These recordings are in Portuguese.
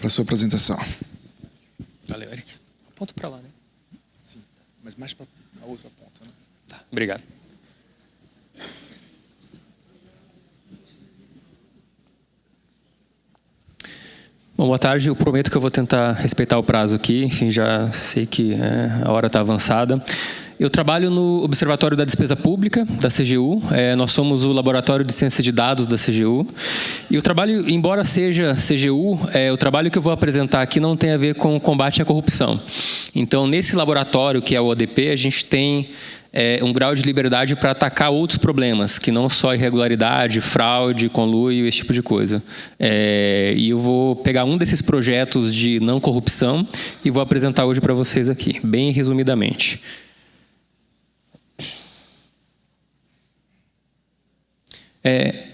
para a sua apresentação. Valeu, Eric. Aponta para lá, né? Sim, mas mais para a outra ponta, né? Tá, obrigado. Bom, boa tarde. Eu prometo que eu vou tentar respeitar o prazo aqui. Enfim, já sei que a hora está avançada. Eu trabalho no Observatório da Despesa Pública, da CGU. Nós somos o Laboratório de Ciência de Dados da CGU. E o trabalho, embora seja CGU, o trabalho que eu vou apresentar aqui não tem a ver com o combate à corrupção. Então, nesse laboratório, que é o ODP, a gente tem um grau de liberdade para atacar outros problemas, que não só irregularidade, fraude, conluio, esse tipo de coisa. E eu vou pegar um desses projetos de não corrupção e vou apresentar hoje para vocês aqui, bem resumidamente.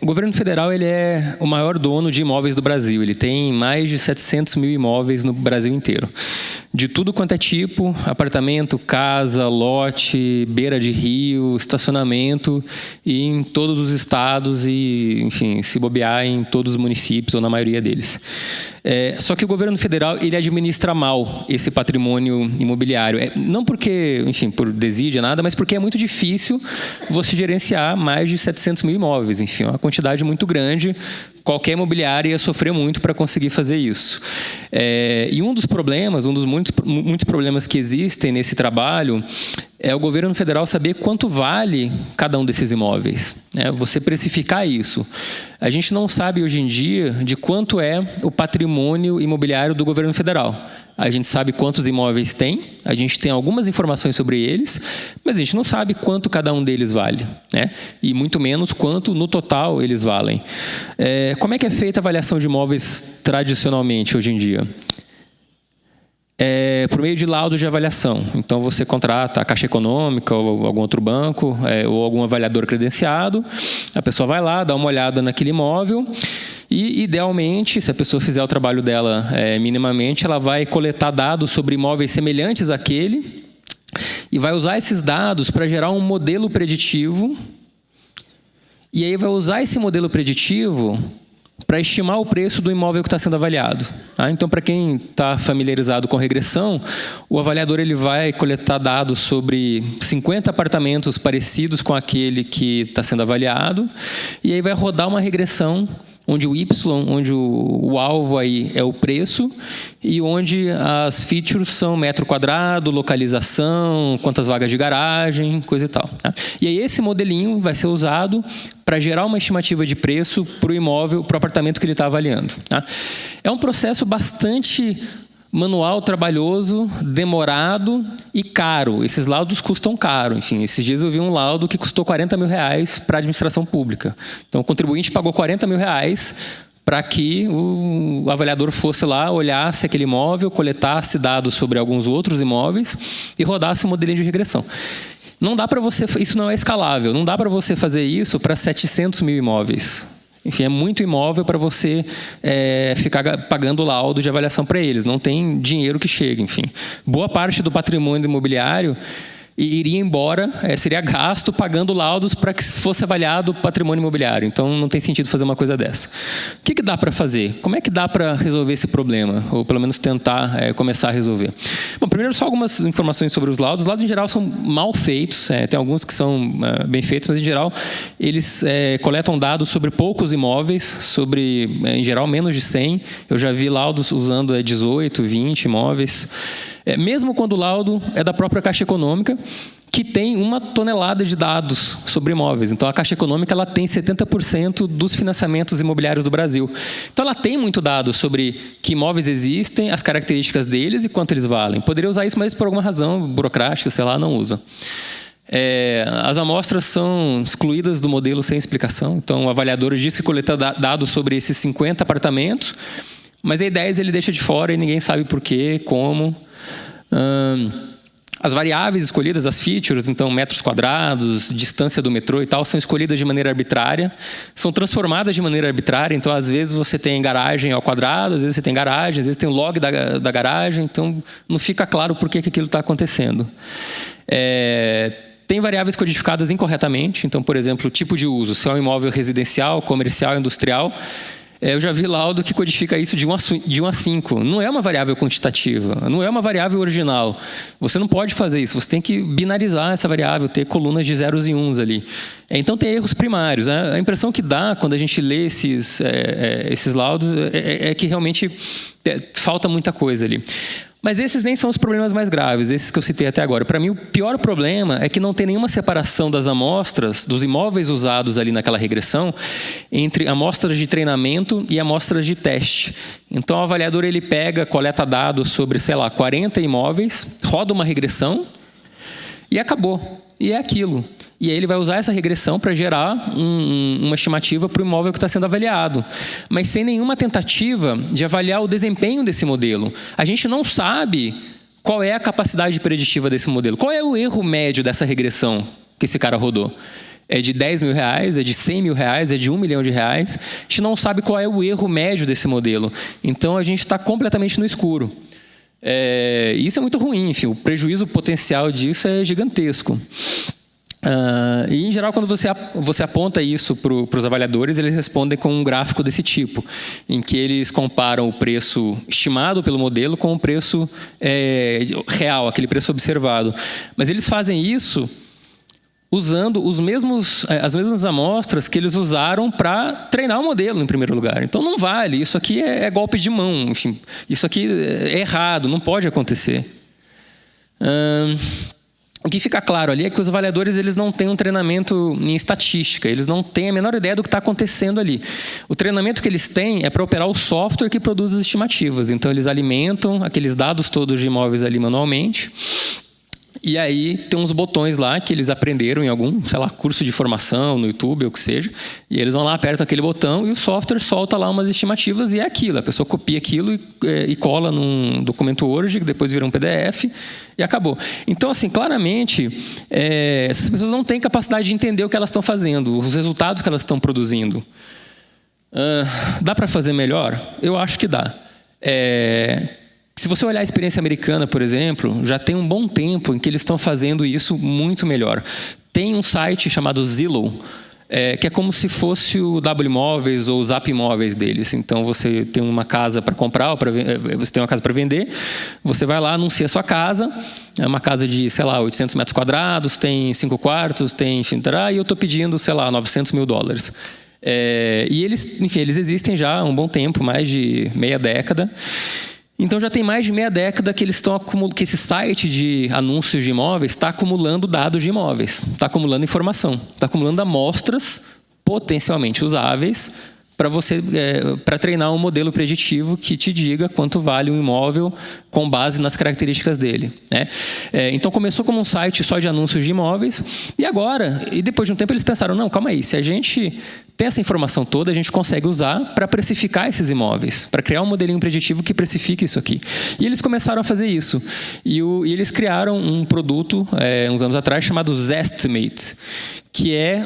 O governo federal ele é o maior dono de imóveis do Brasil. Ele tem mais de 700 mil imóveis no Brasil inteiro. De tudo quanto é tipo, apartamento, casa, lote, beira de rio, estacionamento, e em todos os estados e, enfim, se bobear em todos os municípios ou na maioria deles. Só que o governo federal ele administra mal esse patrimônio imobiliário. Não porque, enfim, por desídia, nada, mas porque é muito difícil você gerenciar mais de 700 mil imóveis. Enfim, uma quantidade muito grande. Qualquer imobiliária ia sofrer muito para conseguir fazer isso. E um dos problemas, um dos muitos problemas que existem nesse trabalho é o governo federal saber quanto vale cada um desses imóveis. Você precificar isso. A gente não sabe hoje em dia de quanto é o patrimônio imobiliário do governo federal. A gente sabe quantos imóveis tem, a gente tem algumas informações sobre eles, mas a gente não sabe quanto cada um deles vale, né? E muito menos quanto no total eles valem. Como é que é feita a avaliação de imóveis tradicionalmente hoje em dia? Por meio de laudo de avaliação. Então, você contrata a Caixa Econômica ou algum outro banco ou algum avaliador credenciado, a pessoa vai lá, dá uma olhada naquele imóvel e, idealmente, se a pessoa fizer o trabalho dela minimamente, ela vai coletar dados sobre imóveis semelhantes àquele e vai usar esses dados para gerar um modelo preditivo e aí vai usar esse modelo preditivo para estimar o preço do imóvel que está sendo avaliado. Então, para quem está familiarizado com regressão, o avaliador ele vai coletar dados sobre 50 apartamentos parecidos com aquele que está sendo avaliado, e aí vai rodar uma regressão onde o Y, onde o alvo aí é o preço, e onde as features são metro quadrado, localização, quantas vagas de garagem, coisa e tal. E aí esse modelinho vai ser usado para gerar uma estimativa de preço para o imóvel, para o apartamento que ele está avaliando. É um processo bastante manual, trabalhoso, demorado e caro. Esses laudos custam caro. Enfim, esses dias eu vi um laudo que custou R$40 mil para a administração pública. Então, o contribuinte pagou R$40 mil para que o avaliador fosse lá, olhasse aquele imóvel, coletasse dados sobre alguns outros imóveis e rodasse um modelinho de regressão. Não dá para você, isso não é escalável, não dá para você fazer isso para 700 mil imóveis. Enfim, é muito imóvel para você ficar pagando laudo de avaliação para eles. Não tem dinheiro que chegue, enfim. Boa parte do patrimônio imobiliário iria embora, seria gasto pagando laudos para que fosse avaliado o patrimônio imobiliário. Então, não tem sentido fazer uma coisa dessa. O que dá para fazer? Como é que dá para resolver esse problema? Ou, pelo menos, tentar começar a resolver? Bom, primeiro, só algumas informações sobre os laudos. Os laudos, em geral, são mal feitos. Tem alguns que são bem feitos, mas, em geral, eles coletam dados sobre poucos imóveis, sobre, em geral, menos de 100. Eu já vi laudos usando 18, 20 imóveis. Mesmo quando o laudo é da própria Caixa Econômica, que tem 1 tonelada de dados sobre imóveis. Então, a Caixa Econômica ela tem 70% dos financiamentos imobiliários do Brasil. Então, ela tem muito dado sobre que imóveis existem, as características deles e quanto eles valem. Poderia usar isso, mas por alguma razão burocrática, sei lá, não usa. As amostras são excluídas do modelo sem explicação. Então, o avaliador diz que coleta dados sobre esses 50 apartamentos, mas aí 10 ele deixa de fora e ninguém sabe por quê, como. As variáveis escolhidas, as features, então metros quadrados, distância do metrô e tal, são escolhidas de maneira arbitrária, são transformadas de maneira arbitrária. Então, às vezes você tem garagem ao quadrado, às vezes você tem garagem, às vezes tem o log da garagem, então não fica claro por que aquilo está acontecendo. Tem variáveis codificadas incorretamente, então, por exemplo, o tipo de uso, se é um imóvel residencial, comercial, industrial. Eu já vi laudo que codifica isso de 1 a 5. Não é uma variável quantitativa, não é uma variável original. Você não pode fazer isso, você tem que binarizar essa variável, ter colunas de zeros e uns ali. Então tem erros primários. A impressão que dá quando a gente lê esses laudos é que realmente falta muita coisa ali. Mas esses nem são os problemas mais graves, esses que eu citei até agora. Para mim, o pior problema é que não tem nenhuma separação das amostras, dos imóveis usados ali naquela regressão, entre amostras de treinamento e amostras de teste. Então, o avaliador ele pega, coleta dados sobre, 40 imóveis, roda uma regressão e acabou. E é aquilo. E aí ele vai usar essa regressão para gerar uma estimativa para o imóvel que está sendo avaliado. Mas sem nenhuma tentativa de avaliar o desempenho desse modelo. A gente não sabe qual é a capacidade preditiva desse modelo. Qual é o erro médio dessa regressão que esse cara rodou? É de 10 mil reais? É de 100 mil reais? É de 1 milhão de reais? A gente não sabe qual é o erro médio desse modelo. Então a gente está completamente no escuro. Isso é muito ruim, enfim, o prejuízo potencial disso é gigantesco. E em geral, quando você aponta isso para os avaliadores, eles respondem com um gráfico desse tipo, em que eles comparam o preço estimado pelo modelo com o preço real, aquele preço observado. Mas eles fazem isso usando as mesmas amostras que eles usaram para treinar o modelo, em primeiro lugar. Então, não vale. Isso aqui é golpe de mão. Enfim, isso aqui é errado, não pode acontecer. O que fica claro ali é que os avaliadores eles não têm um treinamento em estatística. Eles não têm a menor ideia do que está acontecendo ali. O treinamento que eles têm é para operar o software que produz as estimativas. Então, eles alimentam aqueles dados todos de imóveis ali manualmente. E aí tem uns botões lá que eles aprenderam em algum, curso de formação no YouTube ou o que seja. E eles vão lá, apertam aquele botão e o software solta lá umas estimativas e é aquilo. A pessoa copia aquilo e cola num documento Word, que depois vira um PDF e acabou. Então, assim, claramente, essas pessoas não têm capacidade de entender o que elas estão fazendo, os resultados que elas estão produzindo. Dá para fazer melhor? Eu acho que dá. Se você olhar a experiência americana, por exemplo, já tem um bom tempo em que eles estão fazendo isso muito melhor. Tem um site chamado Zillow, que é como se fosse o Wimóveis ou o Zap Imóveis deles. Então, você tem uma casa para comprar, você tem uma casa para vender, você vai lá, anuncia a sua casa, é uma casa de, 800 metros quadrados, tem 5 quartos, tem, enfim, e eu estou pedindo, $900 mil. E eles existem já há um bom tempo, mais de meia década. Então, já tem mais de meia década que eles estão que esse site de anúncios de imóveis está acumulando dados de imóveis, está acumulando informação, está acumulando amostras potencialmente usáveis para treinar um modelo preditivo que te diga quanto vale um imóvel com base nas características dele, né? Então, começou como um site só de anúncios de imóveis e depois de um tempo eles pensaram, não, calma aí, se a gente tem essa informação toda, a gente consegue usar para precificar esses imóveis, para criar um modelinho preditivo que precifique isso aqui. E eles começaram a fazer isso. E eles criaram um produto, uns anos atrás, chamado Zestimate, que é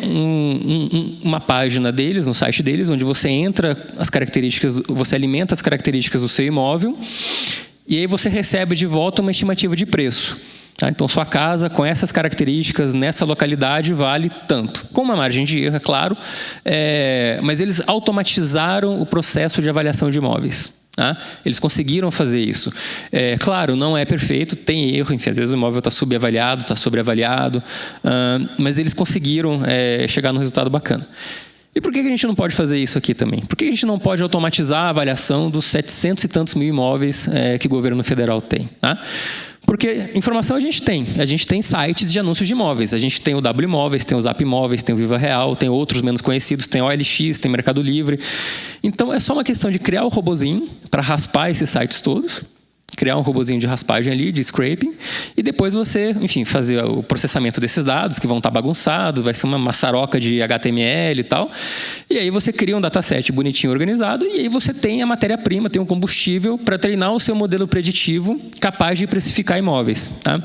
uma página deles, no site deles, onde você entra as características, você alimenta as características do seu imóvel e aí você recebe de volta uma estimativa de preço. Então, sua casa com essas características nessa localidade vale tanto. Com uma margem de erro, é claro, mas eles automatizaram o processo de avaliação de imóveis. Eles conseguiram fazer isso. Claro, não é perfeito, tem erro, enfim, às vezes o imóvel está subavaliado, está sobreavaliado, mas eles conseguiram chegar num resultado bacana. E por que a gente não pode fazer isso aqui também? Por que a gente não pode automatizar a avaliação dos 700 e tantos mil imóveis que o governo federal tem? Porque informação a gente tem sites de anúncios de imóveis, a gente tem o Wimóveis, tem o Zap Imóveis, tem o Viva Real, tem outros menos conhecidos, tem o OLX, tem o Mercado Livre. Então é só uma questão de criar o robozinho para raspar esses sites todos, criar um robozinho de raspagem ali, de scraping, e depois você, enfim, fazer o processamento desses dados, que vão estar bagunçados, vai ser uma maçaroca de HTML e tal, e aí você cria um dataset bonitinho, organizado, e aí você tem a matéria-prima, tem um combustível para treinar o seu modelo preditivo capaz de precificar imóveis, tá?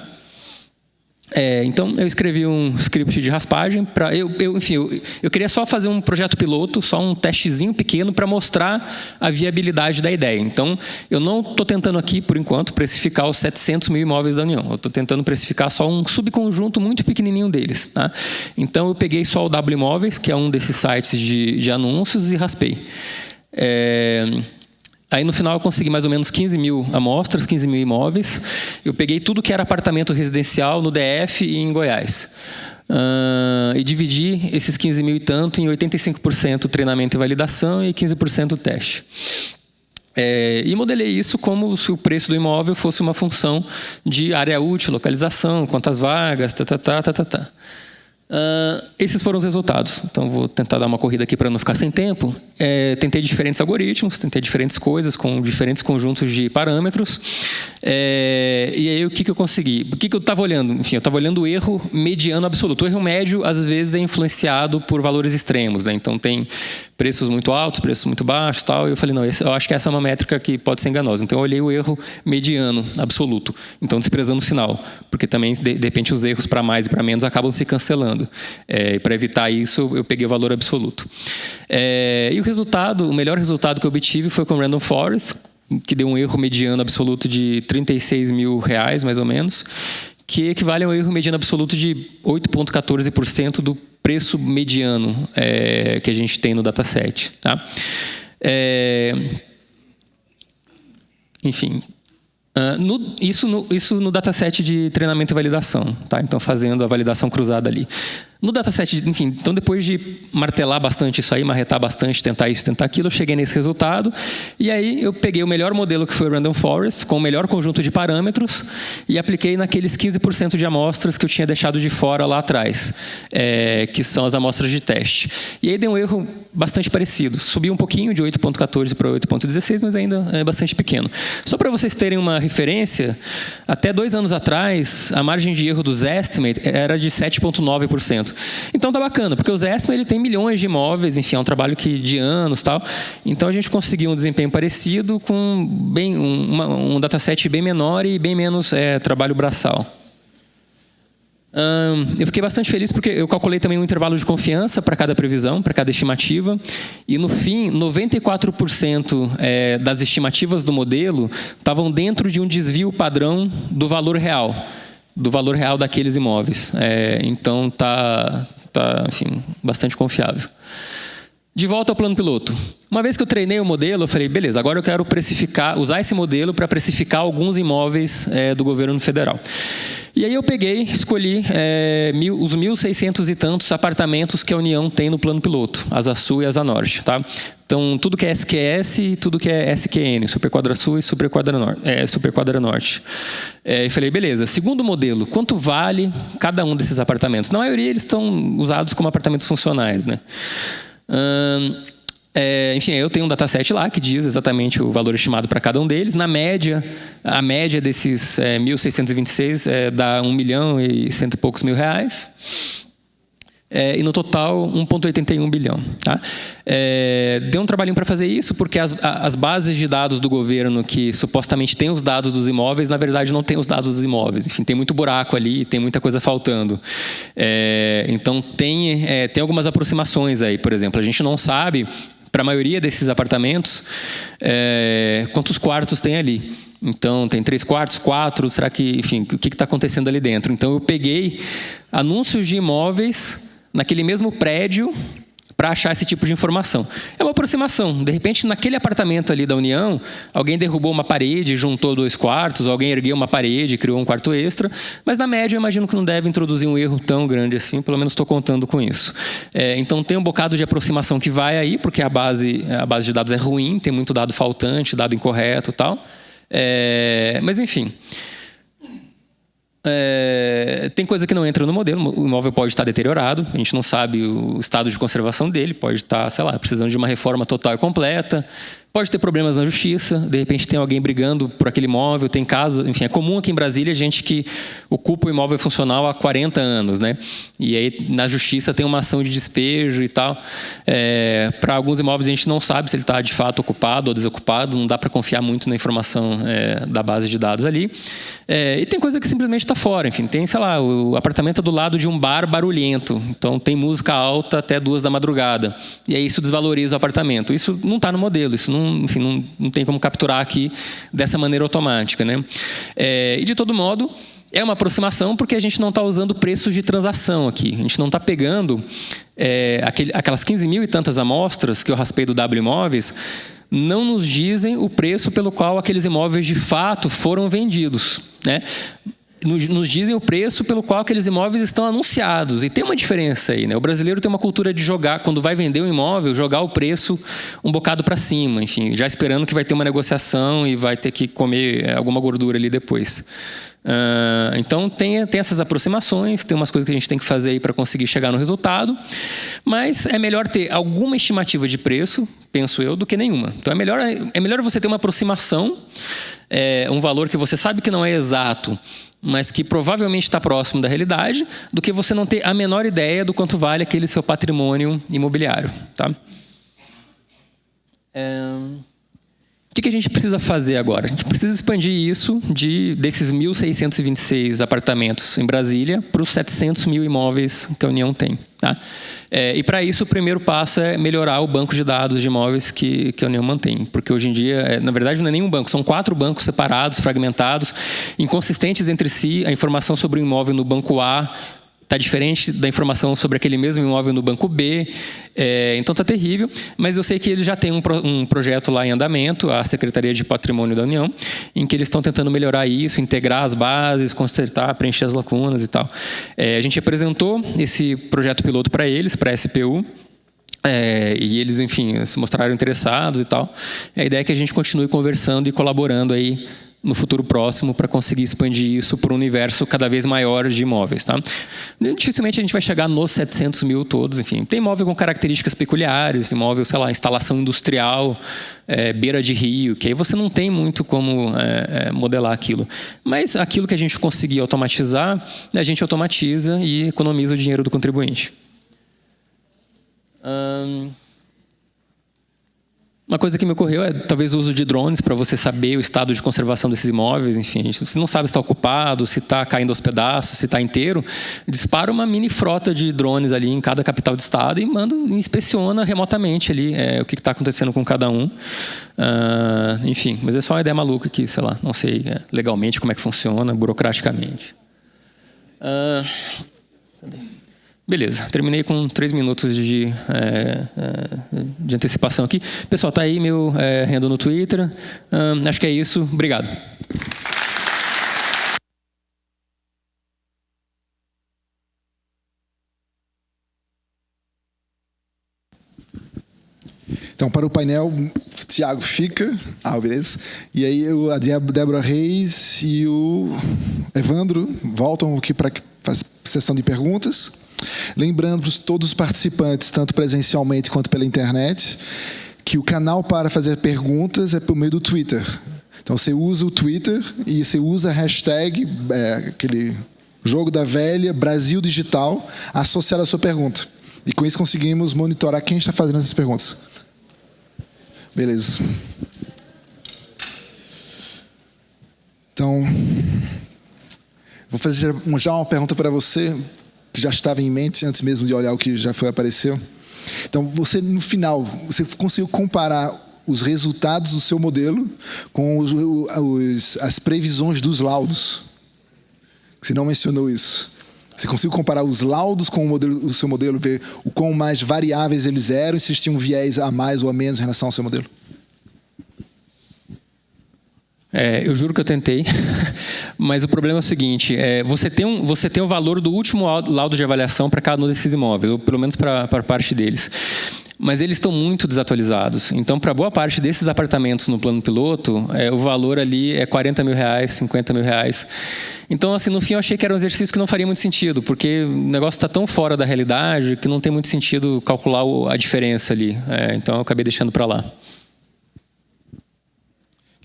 Então, eu escrevi um script de raspagem para eu queria só fazer um projeto piloto, só um testezinho pequeno para mostrar a viabilidade da ideia. Então, eu não estou tentando aqui, por enquanto, precificar os 700 mil imóveis da União. Eu estou tentando precificar só um subconjunto muito pequenininho deles, tá? Então, eu peguei só o Wimóveis, que é um desses sites de anúncios, e raspei. Aí, no final, eu consegui mais ou menos 15 mil amostras, 15 mil imóveis. Eu peguei tudo que era apartamento residencial no DF e em Goiás. E dividi esses 15 mil e tanto em 85% treinamento e validação e 15% teste. E modelei isso como se o preço do imóvel fosse uma função de área útil, localização, quantas vagas, esses foram os resultados. Então, vou tentar dar uma corrida aqui para não ficar sem tempo. Tentei diferentes algoritmos, tentei diferentes coisas com diferentes conjuntos de parâmetros. E aí, o que eu consegui? O que eu estava olhando? Enfim, eu estava olhando o erro mediano absoluto. O erro médio, às vezes, é influenciado por valores extremos, né? Então, tem preços muito altos, preços muito baixos, tal. E eu falei, não, eu acho que essa é uma métrica que pode ser enganosa. Então, eu olhei o erro mediano absoluto. Então, desprezando o sinal. Porque também, de repente, os erros para mais e para menos acabam se cancelando. E para evitar isso, eu peguei o valor absoluto. E o melhor resultado que eu obtive foi com o Random Forest, que deu um erro mediano absoluto de R$36 mil, mais ou menos, que equivale a um erro mediano absoluto de 8,14% do preço mediano que a gente tem no dataset. Tá? Enfim... Isso no dataset de treinamento e validação, tá? Então, fazendo a validação cruzada ali. No dataset, enfim, então depois de martelar bastante isso aí, marretar bastante, tentar isso, tentar aquilo, eu cheguei nesse resultado. E aí eu peguei o melhor modelo, que foi o Random Forest, com o melhor conjunto de parâmetros, e apliquei naqueles 15% de amostras que eu tinha deixado de fora lá atrás, que são as amostras de teste. E aí deu um erro bastante parecido. Subiu um pouquinho, de 8,14 para 8,16, mas ainda é bastante pequeno. Só para vocês terem uma referência, até 2 anos atrás, a margem de erro dos estimate era de 7,9%. Então tá bacana, porque o Zesma ele tem milhões de imóveis, enfim, é um trabalho de anos, tal. Então a gente conseguiu um desempenho parecido com um dataset bem menor e bem menos trabalho braçal. Eu fiquei bastante feliz porque eu calculei também um intervalo de confiança para cada previsão, para cada estimativa, e no fim, 94% das estimativas do modelo estavam dentro de um desvio padrão do valor real daqueles imóveis. Então, enfim, bastante confiável. De volta ao plano piloto. Uma vez que eu treinei o modelo, eu falei, beleza, agora eu quero usar esse modelo para precificar alguns imóveis do governo federal. E aí eu escolhi os 1.600 e tantos apartamentos que a União tem no plano piloto, Asa Sul e Asa Norte, tá? Então, tudo que é SQS e tudo que é SQN, Superquadra Sul e Superquadra Norte. E falei, beleza, segundo modelo, quanto vale cada um desses apartamentos? Na maioria, eles estão usados como apartamentos funcionais, né? Enfim, eu tenho um dataset lá que diz exatamente o valor estimado para cada um deles. Na média, a média desses 1.626 dá 1 milhão e cento e poucos mil reais. E no total, 1,81 bilhão. Tá? Deu um trabalhinho para fazer isso, porque as bases de dados do governo que supostamente têm os dados dos imóveis, na verdade não têm os dados dos imóveis. Enfim, tem muito buraco ali, tem muita coisa faltando. Então, tem algumas aproximações aí. Por exemplo, a gente não sabe, para a maioria desses apartamentos, quantos quartos tem ali. Então, tem 3 quartos, 4, será que, enfim, o que está acontecendo ali dentro? Então, eu peguei anúncios de imóveis naquele mesmo prédio para achar esse tipo de informação. É uma aproximação. De repente, naquele apartamento ali da União, alguém derrubou uma parede, juntou 2 quartos, alguém ergueu uma parede e criou um quarto extra, mas na média eu imagino que não deve introduzir um erro tão grande assim, pelo menos estou contando com isso. Então tem um bocado de aproximação que vai aí, porque a base de dados é ruim, tem muito dado faltante, dado incorreto e tal. Mas enfim... tem coisa que não entra no modelo. O imóvel pode estar deteriorado, a gente não sabe o estado de conservação dele, pode estar, sei lá, precisando de uma reforma total e completa, pode ter problemas na justiça, de repente tem alguém brigando por aquele imóvel, tem casos, enfim, é comum aqui em Brasília gente que ocupa o imóvel funcional há 40 anos, né? E aí na justiça tem uma ação de despejo e tal. Para alguns imóveis a gente não sabe se ele está de fato ocupado ou desocupado, não dá para confiar muito na informação da base de dados ali. E tem coisa que simplesmente está fora, enfim, tem, sei lá, o apartamento é do lado de um bar barulhento, então tem música alta até 2 da madrugada, e aí isso desvaloriza o apartamento. Isso não está no modelo, isso não tem como capturar aqui dessa maneira automática, né? E de todo modo, é uma aproximação porque a gente não está usando preços de transação aqui. A gente não está pegando aquelas 15 mil e tantas amostras que eu raspei do W Imóveis não nos dizem o preço pelo qual aqueles imóveis de fato foram vendidos, né? Nos dizem o preço pelo qual aqueles imóveis estão anunciados. E tem uma diferença aí, né? O brasileiro tem uma cultura de jogar, quando vai vender um imóvel, jogar o preço um bocado para cima, enfim, já esperando que vai ter uma negociação e vai ter que comer alguma gordura ali depois. Então tem essas aproximações, tem umas coisas que a gente tem que fazer aí para conseguir chegar no resultado, mas é melhor ter alguma estimativa de preço, penso eu, do que nenhuma. Então é melhor você ter uma aproximação, um valor que você sabe que não é exato, mas que provavelmente está próximo da realidade, do que você não ter a menor ideia do quanto vale aquele seu patrimônio imobiliário, tá? O que a gente precisa fazer agora? A gente precisa expandir isso desses 1.626 apartamentos em Brasília para os 700 mil imóveis que a União tem. Tá? E para isso, o primeiro passo é melhorar o banco de dados de imóveis que a União mantém. Porque hoje em dia, na verdade, não é nenhum banco, são 4 bancos separados, fragmentados, inconsistentes entre si. A informação sobre o imóvel no banco A está diferente da informação sobre aquele mesmo imóvel no banco B, então está terrível, mas eu sei que eles já têm um projeto lá em andamento, a Secretaria de Patrimônio da União, em que eles estão tentando melhorar isso, integrar as bases, consertar, preencher as lacunas e tal. A gente apresentou esse projeto piloto para eles, para a SPU, e eles, enfim, se mostraram interessados e tal. A ideia é que a gente continue conversando e colaborando aí no futuro próximo para conseguir expandir isso para um universo cada vez maior de imóveis. Tá? Dificilmente a gente vai chegar nos 700 mil todos. Enfim, tem imóvel com características peculiares, imóvel, sei lá, instalação industrial, beira de rio, que aí você não tem muito como modelar aquilo. Mas aquilo que a gente conseguir automatizar, a gente automatiza e economiza o dinheiro do contribuinte. Uma coisa que me ocorreu é talvez o uso de drones para você saber o estado de conservação desses imóveis. Enfim, você não sabe se está ocupado, se está caindo aos pedaços, se está inteiro. Dispara uma mini frota de drones ali em cada capital de estado e inspeciona remotamente ali o que está acontecendo com cada um. Enfim, mas é só uma ideia maluca que, sei lá, não sei legalmente como é que funciona, burocraticamente. Cadê? Beleza, terminei com 3 minutos de antecipação aqui. Pessoal, tá aí meu handle no Twitter. Acho que é isso. Obrigado. Então, para o painel, Tiago fica. Beleza. E aí a Débora Reis e o Evandro voltam aqui para a sessão de perguntas. Lembrando para todos os participantes, tanto presencialmente quanto pela internet, que o canal para fazer perguntas é por meio do Twitter. Então, você usa o Twitter e você usa a hashtag, aquele jogo da velha, Brasil Digital, associado à sua pergunta. E com isso conseguimos monitorar quem está fazendo essas perguntas. Beleza. Então, vou fazer já uma pergunta para você, que já estava em mente antes mesmo de olhar o que já apareceu. Então, você, no final, você conseguiu comparar os resultados do seu modelo com as previsões dos laudos? Você não mencionou isso. Você conseguiu comparar os laudos com o seu modelo, ver o quão mais variáveis eles eram e se eles tinham um viés a mais ou a menos em relação ao seu modelo? Eu juro que eu tentei, mas o problema é o seguinte, você tem o valor do último laudo de avaliação para cada um desses imóveis, ou pelo menos para parte deles. Mas eles estão muito desatualizados. Então, para boa parte desses apartamentos no plano piloto, o valor ali é R$40 mil, R$50 mil. Então, assim, no fim eu achei que era um exercício que não faria muito sentido, porque o negócio está tão fora da realidade que não tem muito sentido calcular a diferença ali. Então, eu acabei deixando para lá.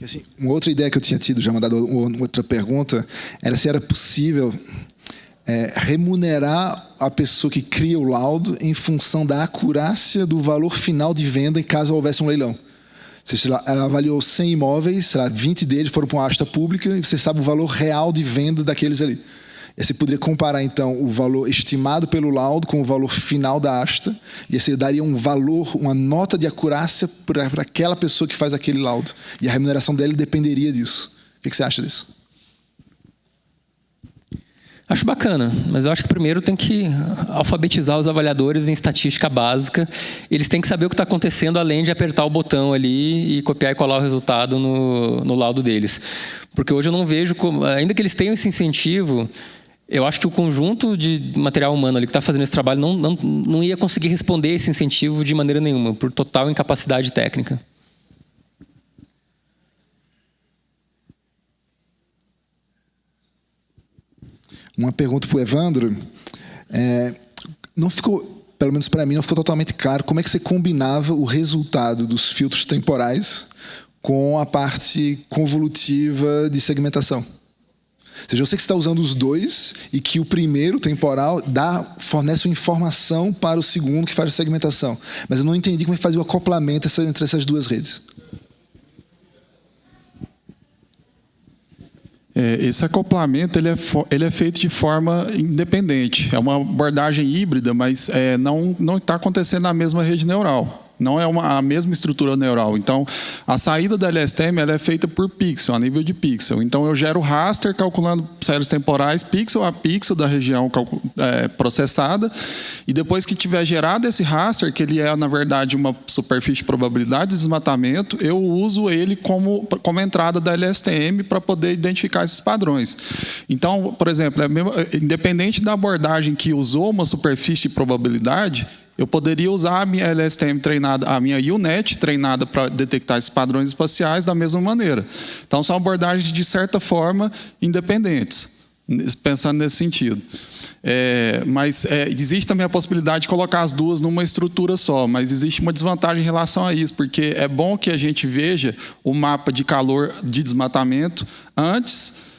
Assim, uma outra ideia que eu tinha tido, já mandado outra pergunta, era se era possível remunerar a pessoa que cria o laudo em função da acurácia do valor final de venda em caso houvesse um leilão. Ela avaliou 100 imóveis, 20 deles foram para uma asta pública e você sabe o valor real de venda daqueles ali. E você poderia comparar, então, o valor estimado pelo laudo com o valor final da asta, e você daria um valor, uma nota de acurácia para aquela pessoa que faz aquele laudo. E a remuneração dele dependeria disso. O que você acha disso? Acho bacana, mas eu acho que primeiro tem que alfabetizar os avaliadores em estatística básica. Eles têm que saber o que está acontecendo, além de apertar o botão ali e copiar e colar o resultado no laudo deles. Porque hoje eu não vejo, ainda que eles tenham esse incentivo, eu acho que o conjunto de material humano ali que está fazendo esse trabalho não ia conseguir responder esse incentivo de maneira nenhuma, por total incapacidade técnica. Uma pergunta para o Evandro. Não ficou, pelo menos para mim, não ficou totalmente claro como é que você combinava o resultado dos filtros temporais com a parte convolutiva de segmentação. Ou seja, eu sei que você está usando os dois e que o primeiro, temporal, fornece uma informação para o segundo que faz a segmentação. Mas eu não entendi como é que fazia o acoplamento entre essas duas redes. Esse acoplamento ele é feito de forma independente. É uma abordagem híbrida, mas não está acontecendo na mesma rede neural. Não é a mesma estrutura neural. Então, a saída da LSTM ela é feita por pixel, a nível de pixel. Então, eu gero raster calculando séries temporais, pixel a pixel da região processada. E depois que tiver gerado esse raster, que ele é, na verdade, uma superfície de probabilidade de desmatamento, eu uso ele como entrada da LSTM para poder identificar esses padrões. Então, por exemplo, independente da abordagem que usou uma superfície de probabilidade, eu poderia usar a minha LSTM treinada, a minha UNet treinada para detectar esses padrões espaciais da mesma maneira. Então, são abordagens, de certa forma, independentes, pensando nesse sentido. Mas existe também a possibilidade de colocar as duas numa estrutura só, mas existe uma desvantagem em relação a isso, porque é bom que a gente veja o mapa de calor de desmatamento antes,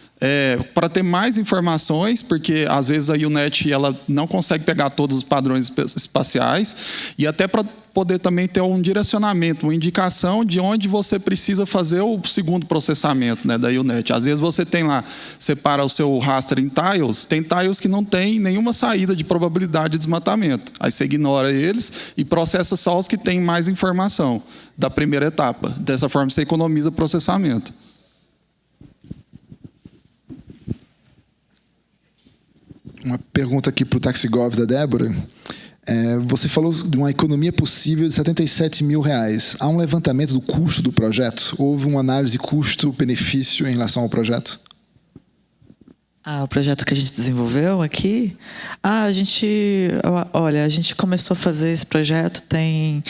para ter mais informações, porque às vezes a UNet ela não consegue pegar todos os padrões espaciais, e até para poder também ter um direcionamento, uma indicação de onde você precisa fazer o segundo processamento, né, da UNet. Às vezes você tem lá, separa o seu raster em tiles, tem tiles que não tem nenhuma saída de probabilidade de desmatamento. Aí você ignora eles e processa só os que têm mais informação da primeira etapa. Dessa forma você economiza processamento. Uma pergunta aqui para o TaxiGov da Débora. Você falou de uma economia possível de R$77 mil. Há um levantamento do custo do projeto? Houve uma análise custo-benefício em relação ao projeto? O projeto que a gente desenvolveu aqui? A gente começou a fazer esse projeto tem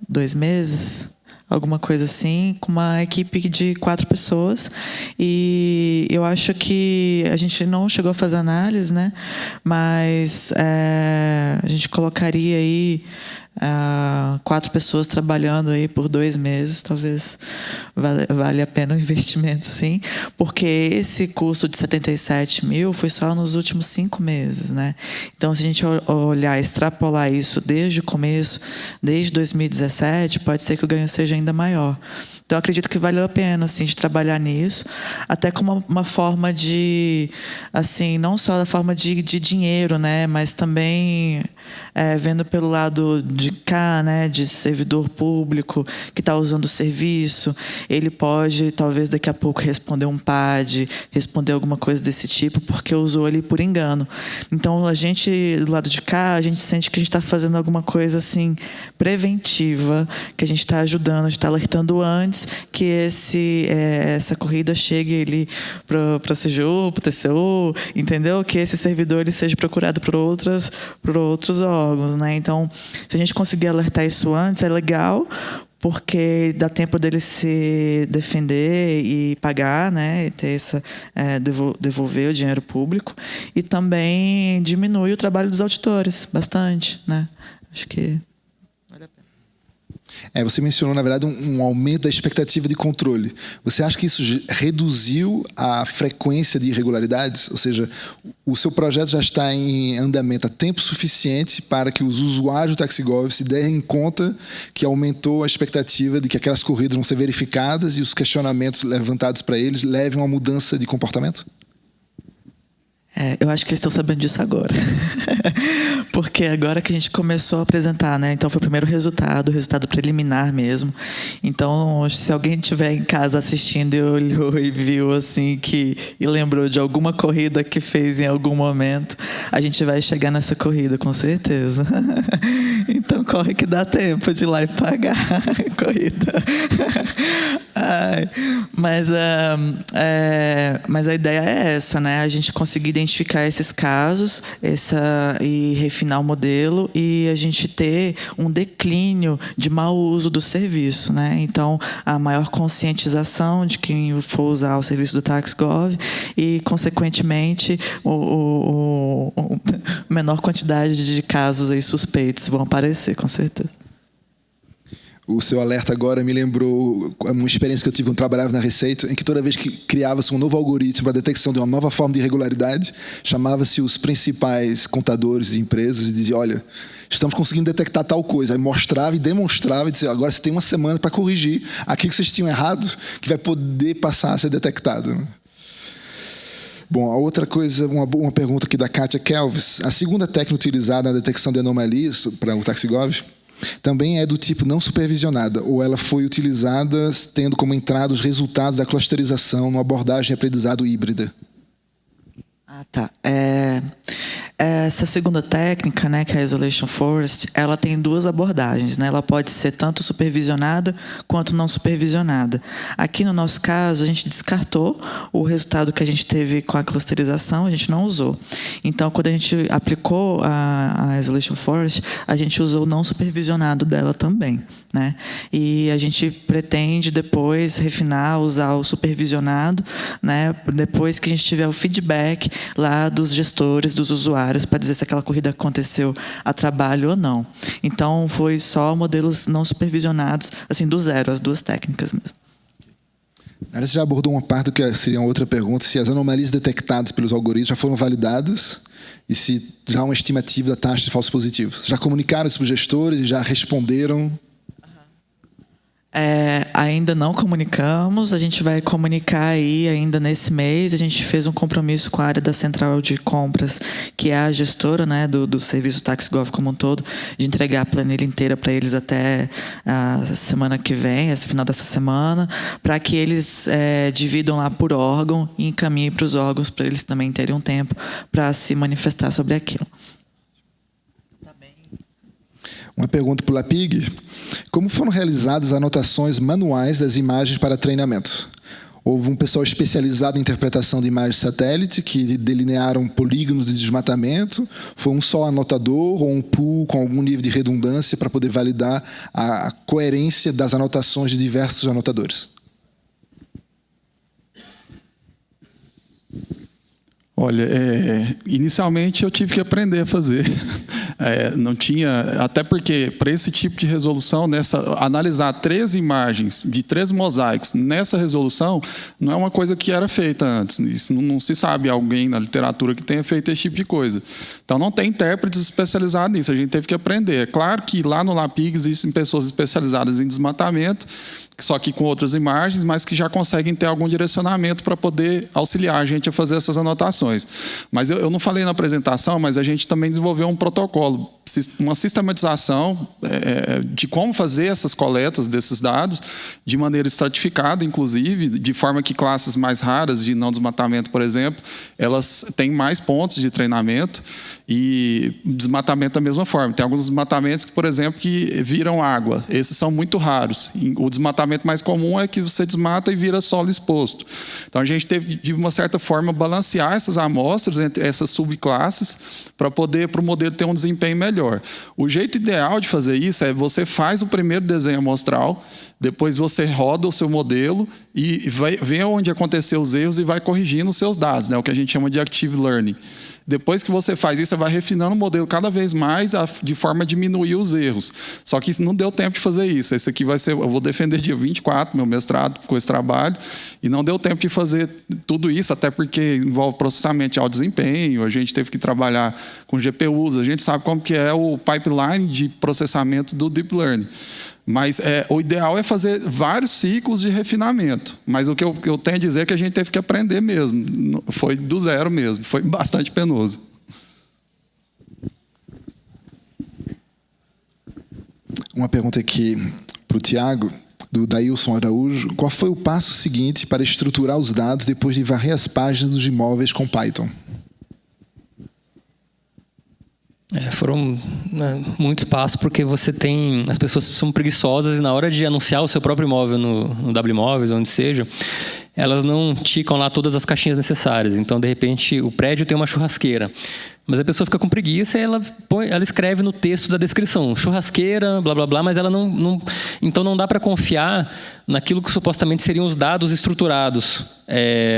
2 meses, alguma coisa assim, com uma equipe de 4 pessoas. E eu acho que a gente não chegou a fazer análise, né? Mas a gente colocaria aí 4 pessoas trabalhando aí por 2 meses, talvez vale a pena o investimento, sim, porque esse custo de 77 mil foi só nos últimos 5 meses, né? Então, se a gente extrapolar isso desde o começo, desde 2017, pode ser que o ganho seja ainda maior. Então, eu acredito que valeu a pena, assim, de trabalhar nisso, até como uma forma de, assim, não só da forma de dinheiro, né, mas também vendo pelo lado de cá, né, de servidor público que está usando o serviço, ele pode, talvez, daqui a pouco responder um PAD, responder alguma coisa desse tipo, porque usou ele por engano. Então, a gente, do lado de cá, a gente sente que a gente está fazendo alguma coisa, assim, preventiva, que a gente está ajudando, a gente está alertando antes que essa corrida chegue ali para a CGU, para o TCU, entendeu? Que esse servidor ele seja procurado por outros órgãos, né? Então, se a gente conseguir alertar isso antes, é legal, porque dá tempo dele se defender e pagar, né? E ter devolver o dinheiro público, e também diminui o trabalho dos auditores bastante, né? Acho que vale a pena. Você mencionou, na verdade, um aumento da expectativa de controle. Você acha que isso reduziu a frequência de irregularidades? Ou seja, o seu projeto já está em andamento há tempo suficiente para que os usuários do TaxiGov se derem conta que aumentou a expectativa de que aquelas corridas vão ser verificadas e os questionamentos levantados para eles levem a uma mudança de comportamento? Eu acho que eles estão sabendo disso agora. Porque agora que a gente começou a apresentar, né? Então foi o primeiro resultado, o resultado preliminar mesmo. Então, se alguém estiver em casa assistindo e olhou e viu assim e lembrou de alguma corrida que fez em algum momento, a gente vai chegar nessa corrida, com certeza. Então corre que dá tempo de ir lá e pagar a corrida. Mas a ideia é essa, né? A gente conseguir identificar esses casos e refinar o modelo e a gente ter um declínio de mau uso do serviço, né? Então, a maior conscientização de quem for usar o serviço do TaxGov e, consequentemente, menor quantidade de casos aí suspeitos vão aparecer, com certeza. O seu alerta agora me lembrou uma experiência que eu tive quando trabalhava na Receita, em que toda vez que criava-se um novo algoritmo para a detecção de uma nova forma de irregularidade, chamava-se os principais contadores de empresas e dizia: olha, estamos conseguindo detectar tal coisa. Aí mostrava e demonstrava e dizia: agora você tem uma semana para corrigir aquilo que vocês tinham errado, que vai poder passar a ser detectado. Bom, a outra coisa, uma pergunta aqui da Kátia Kelvis. A segunda técnica utilizada na detecção de anomalias para o TaxGov também é do tipo não supervisionada, ou ela foi utilizada tendo como entrada os resultados da clusterização numa abordagem de aprendizado híbrida? Tá. Essa segunda técnica, né, que é a Isolation Forest, ela tem duas abordagens, né? Ela pode ser tanto supervisionada quanto não supervisionada. Aqui no nosso caso, a gente descartou o resultado que a gente teve com a clusterização, a gente não usou. Então, quando a gente aplicou a Isolation Forest, a gente usou o não supervisionado dela também, né? E a gente pretende depois refinar, usar o supervisionado, né? Depois que a gente tiver o feedback lá dos gestores, dos usuários, para dizer se aquela corrida aconteceu a trabalho ou não. Então, foi só modelos não supervisionados, assim, do zero, as duas técnicas mesmo. Você já abordou uma parte que seria outra pergunta, se as anomalias detectadas pelos algoritmos já foram validadas e se já há uma estimativa da taxa de falsos positivos. Já comunicaram isso para os gestores e já responderam? Ainda não comunicamos, a gente vai comunicar aí ainda nesse mês. A gente fez um compromisso com a área da Central de Compras, que é a gestora, né, do serviço TaxGov como um todo, de entregar a planilha inteira para eles até a semana que vem, esse final dessa semana, para que eles dividam lá por órgão e encaminhem para os órgãos, para eles também terem um tempo para se manifestar sobre aquilo. Uma pergunta para o Lapig. Como foram realizadas anotações manuais das imagens para treinamento? Houve um pessoal especializado em interpretação de imagens de satélite que delinearam polígonos de desmatamento? Foi um só anotador ou um pool com algum nível de redundância para poder validar a coerência das anotações de diversos anotadores? Olha, inicialmente eu tive que aprender a fazer. Não tinha, até porque para esse tipo de resolução, analisar 3 imagens de 3 mosaicos nessa resolução não é uma coisa que era feita antes. Isso não se sabe alguém na literatura que tenha feito esse tipo de coisa. Então não tem intérpretes especializados nisso, a gente teve que aprender. É claro que lá no LAPIG existem pessoas especializadas em desmatamento, só que com outras imagens, mas que já conseguem ter algum direcionamento para poder auxiliar a gente a fazer essas anotações. Mas eu não falei na apresentação, mas a gente também desenvolveu um protocolo, uma sistematização de como fazer essas coletas desses dados de maneira estratificada, inclusive, de forma que classes mais raras de não desmatamento, por exemplo, elas têm mais pontos de treinamento e desmatamento da mesma forma. Tem alguns desmatamentos que, por exemplo, que viram água. Esses são muito raros. O desmatamento mais comum é que você desmata e vira solo exposto. Então, a gente teve, de uma certa forma, balancear essas amostras entre essas subclasses para o modelo ter um desempenho melhor. O jeito ideal de fazer isso é você faz o primeiro desenho amostral, depois você roda o seu modelo e vê onde aconteceu os erros e vai corrigindo os seus dados, né? O que a gente chama de Active Learning. Depois que você faz isso, você vai refinando o modelo cada vez mais de forma a diminuir os erros. Só que não deu tempo de fazer isso. Esse aqui vai ser, eu vou defender dia 24, meu mestrado, com esse trabalho, e não deu tempo de fazer tudo isso, até porque envolve processamento de alto desempenho, a gente teve que trabalhar com GPUs, a gente sabe como que é o pipeline de processamento do Deep Learning. Mas o ideal é fazer vários ciclos de refinamento. Mas o que eu tenho a dizer é que a gente teve que aprender mesmo. Foi do zero mesmo. Foi bastante penoso. Uma pergunta aqui para o Tiago, do Dailson Araújo. Qual foi o passo seguinte para estruturar os dados depois de varrer as páginas dos imóveis com Python? Foram muitos passos, porque você tem... As pessoas são preguiçosas e na hora de anunciar o seu próprio imóvel no WMóveis, onde seja, elas não ticam lá todas as caixinhas necessárias. Então, de repente, o prédio tem uma churrasqueira. Mas a pessoa fica com preguiça e ela escreve no texto da descrição, churrasqueira, blá, blá, blá, mas ela não... Então, não dá para confiar naquilo que supostamente seriam os dados estruturados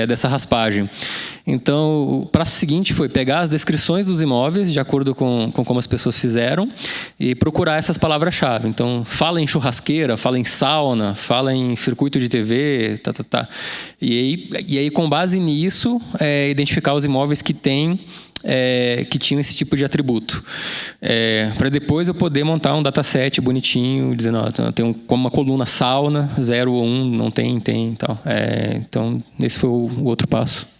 dessa raspagem. Então, o passo seguinte foi pegar as descrições dos imóveis, de acordo com como as pessoas fizeram, e procurar essas palavras-chave. Então, fala em churrasqueira, fala em sauna, fala em circuito de TV, E aí, com base nisso, identificar os imóveis que tinham esse tipo de atributo. Para depois eu poder montar um dataset bonitinho, dizendo, tem como uma coluna sauna, 0 ou 1, não tem e tal. Então, esse foi o outro passo.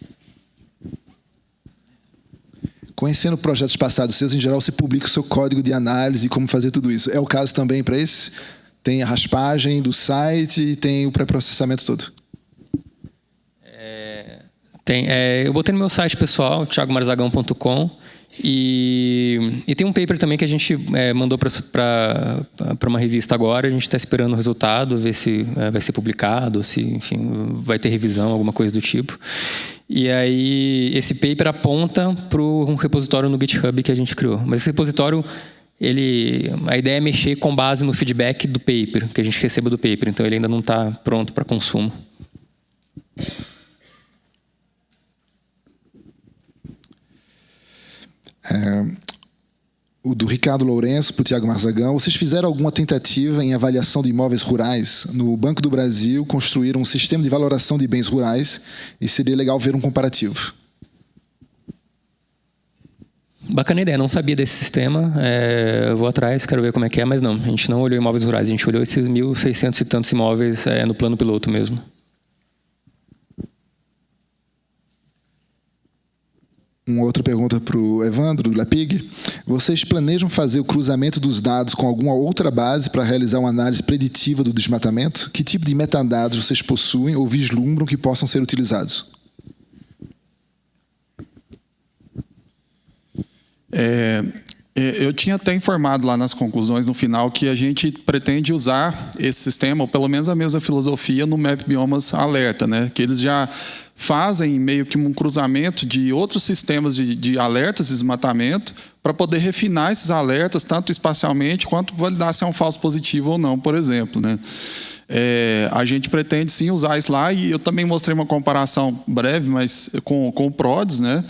Conhecendo projetos passados seus, em geral, você publica o seu código de análise e como fazer tudo isso. É o caso também para esse? Tem a raspagem do site e tem o pré-processamento todo? Tem. Eu botei no meu site pessoal, thiagomarzagão.com, e tem um paper também que a gente mandou para uma revista agora. A gente está esperando o resultado, ver se vai ser publicado, se, enfim, vai ter revisão, alguma coisa do tipo. E aí, esse paper aponta para um repositório no GitHub que a gente criou. Mas esse repositório, a ideia é mexer com base no feedback do paper, que a gente receba do paper. Então, ele ainda não está pronto para consumo. O do Ricardo Lourenço para o Thiago Marzagão. Vocês fizeram alguma tentativa em avaliação de imóveis rurais? No Banco do Brasil, construíram um sistema de valoração de bens rurais e seria legal ver um comparativo. Bacana ideia, não sabia desse sistema. Eu vou atrás, quero ver como é que é, mas não, a gente não olhou imóveis rurais, a gente olhou esses 1.600 e tantos imóveis no plano piloto mesmo. Uma outra pergunta para o Evandro, do Lapig. Vocês planejam fazer o cruzamento dos dados com alguma outra base para realizar uma análise preditiva do desmatamento? Que tipo de metadados vocês possuem ou vislumbram que possam ser utilizados? Eu tinha até informado lá nas conclusões, no final, que a gente pretende usar esse sistema, ou pelo menos a mesma filosofia, no Map Biomas Alerta, né? Que eles já fazem meio que um cruzamento de outros sistemas de alertas de desmatamento para poder refinar esses alertas, tanto espacialmente quanto validar se é um falso positivo ou não, por exemplo, né? A gente pretende sim usar isso lá, e eu também mostrei uma comparação breve, mas com o PRODES, né?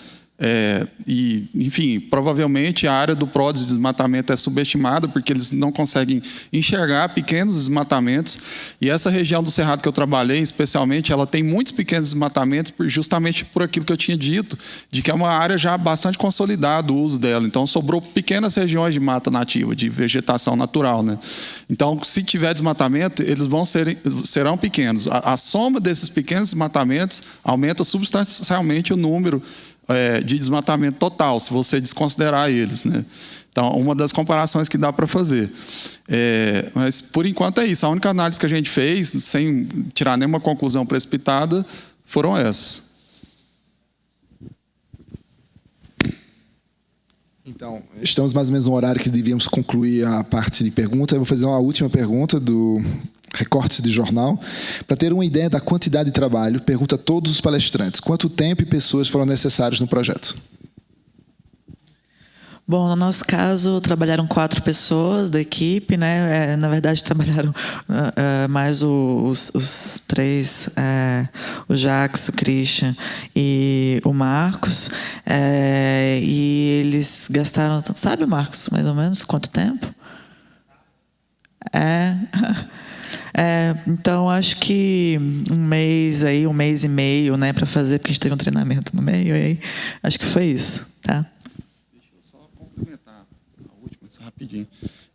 E, enfim, provavelmente a área do PRODES de desmatamento é subestimada, porque eles não conseguem enxergar pequenos desmatamentos, e essa região do Cerrado que eu trabalhei, especialmente, ela tem muitos pequenos desmatamentos, justamente por aquilo que eu tinha dito, de que é uma área já bastante consolidada o uso dela. Então, sobrou pequenas regiões de mata nativa, de vegetação natural, né? Então, se tiver desmatamento, eles serão pequenos. A soma desses pequenos desmatamentos aumenta substancialmente o número de desmatamento total, se você desconsiderar eles, né? Então, uma das comparações que dá para fazer. Mas, por enquanto, é isso. A única análise que a gente fez, sem tirar nenhuma conclusão precipitada, foram essas. Então, estamos mais ou menos no horário que devíamos concluir a parte de perguntas. Eu vou fazer uma última pergunta do Recortes de Jornal. Para ter uma ideia da quantidade de trabalho, pergunta a todos os palestrantes: quanto tempo e pessoas foram necessários no projeto? Bom, no nosso caso, trabalharam 4 pessoas da equipe, né? Na verdade, trabalharam mais os 3, o Jax, o Christian e o Marcos. E eles gastaram... Sabe, Marcos, mais ou menos quanto tempo? Então, acho que um mês e meio, né, para fazer, porque a gente teve um treinamento no meio, e aí acho que foi isso, tá? Deixa eu só complementar a última, rapidinho.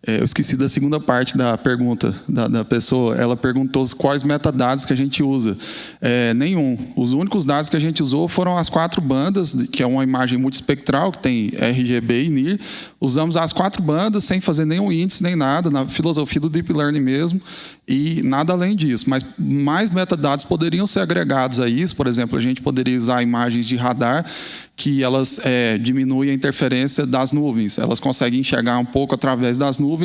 Eu esqueci da segunda parte da pergunta da pessoa. Ela perguntou quais metadados que a gente usa. Nenhum. Os únicos dados que a gente usou foram as 4 bandas, que é uma imagem multiespectral, que tem RGB e NIR. Usamos as 4 bandas sem fazer nenhum índice, nem nada, na filosofia do Deep Learning mesmo, e nada além disso. Mas mais metadados poderiam ser agregados a isso. Por exemplo, a gente poderia usar imagens de radar, que elas diminuem a interferência das nuvens. Elas conseguem enxergar um pouco através das nuvens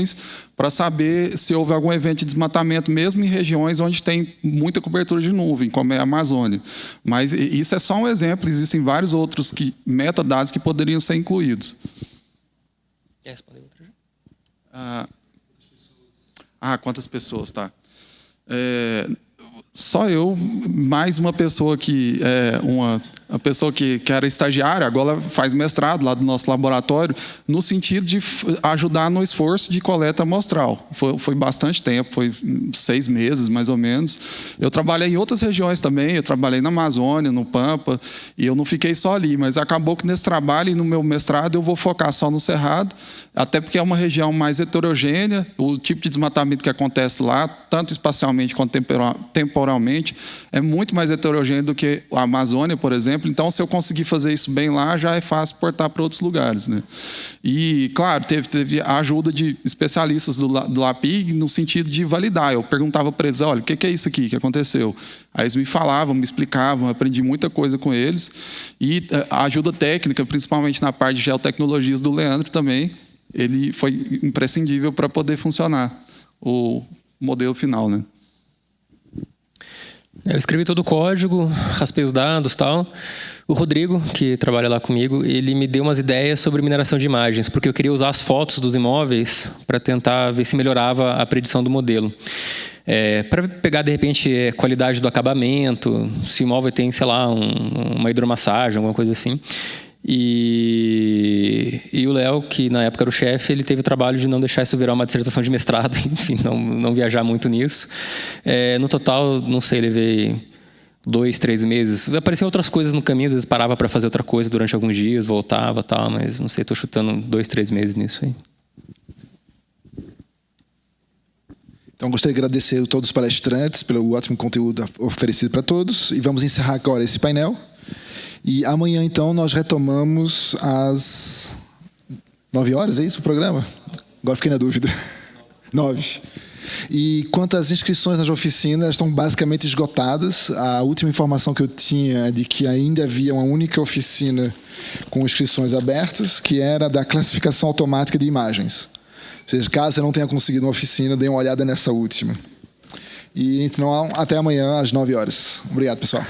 para saber se houve algum evento de desmatamento, mesmo em regiões onde tem muita cobertura de nuvem, como é a Amazônia. Mas isso é só um exemplo, existem vários outros metadados que poderiam ser incluídos. Quer responder outra? Quantas pessoas, tá? Só eu, mais uma pessoa que uma pessoa que era estagiária, agora faz mestrado lá do nosso laboratório, no sentido de ajudar no esforço de coleta amostral. Foi bastante tempo, foi 6 meses, mais ou menos. Eu trabalhei em outras regiões também, eu trabalhei na Amazônia, no Pampa, e eu não fiquei só ali, mas acabou que nesse trabalho e no meu mestrado eu vou focar só no Cerrado, até porque é uma região mais heterogênea, o tipo de desmatamento que acontece lá, tanto espacialmente quanto temporalmente, é muito mais heterogêneo do que a Amazônia, por exemplo. Então, se eu conseguir fazer isso bem lá, já é fácil portar para outros lugares, né? E, claro, teve a ajuda de especialistas do LAPIG no sentido de validar. Eu perguntava para eles, olha, o que é isso aqui que aconteceu? Aí eles me falavam, me explicavam, aprendi muita coisa com eles. E a ajuda técnica, principalmente na parte de geotecnologias do Leandro também, ele foi imprescindível para poder funcionar o modelo final, né? Eu escrevi todo o código, raspei os dados e tal. O Rodrigo, que trabalha lá comigo, ele me deu umas ideias sobre mineração de imagens, porque eu queria usar as fotos dos imóveis para tentar ver se melhorava a predição do modelo. Para pegar, de repente, a qualidade do acabamento, se o imóvel tem, sei lá, uma hidromassagem, alguma coisa assim. E o Léo, que na época era o chefe, ele teve o trabalho de não deixar isso virar uma dissertação de mestrado, enfim, não viajar muito nisso. No total, não sei, levei 2, 3 meses. Apareciam outras coisas no caminho, às vezes parava para fazer outra coisa durante alguns dias, voltava, tal, mas não sei, estou chutando 2, 3 meses nisso aí. Então, gostaria de agradecer a todos os palestrantes pelo ótimo conteúdo oferecido para todos, e vamos encerrar agora esse painel. E amanhã, então, nós retomamos às 9 horas, é isso o programa? Agora fiquei na dúvida. 9. E quanto às inscrições nas oficinas, estão basicamente esgotadas. A última informação que eu tinha é de que ainda havia uma única oficina com inscrições abertas, que era da classificação automática de imagens. Ou seja, caso você não tenha conseguido uma oficina, dê uma olhada nessa última. E então, até amanhã, às 9 horas. Obrigado, pessoal.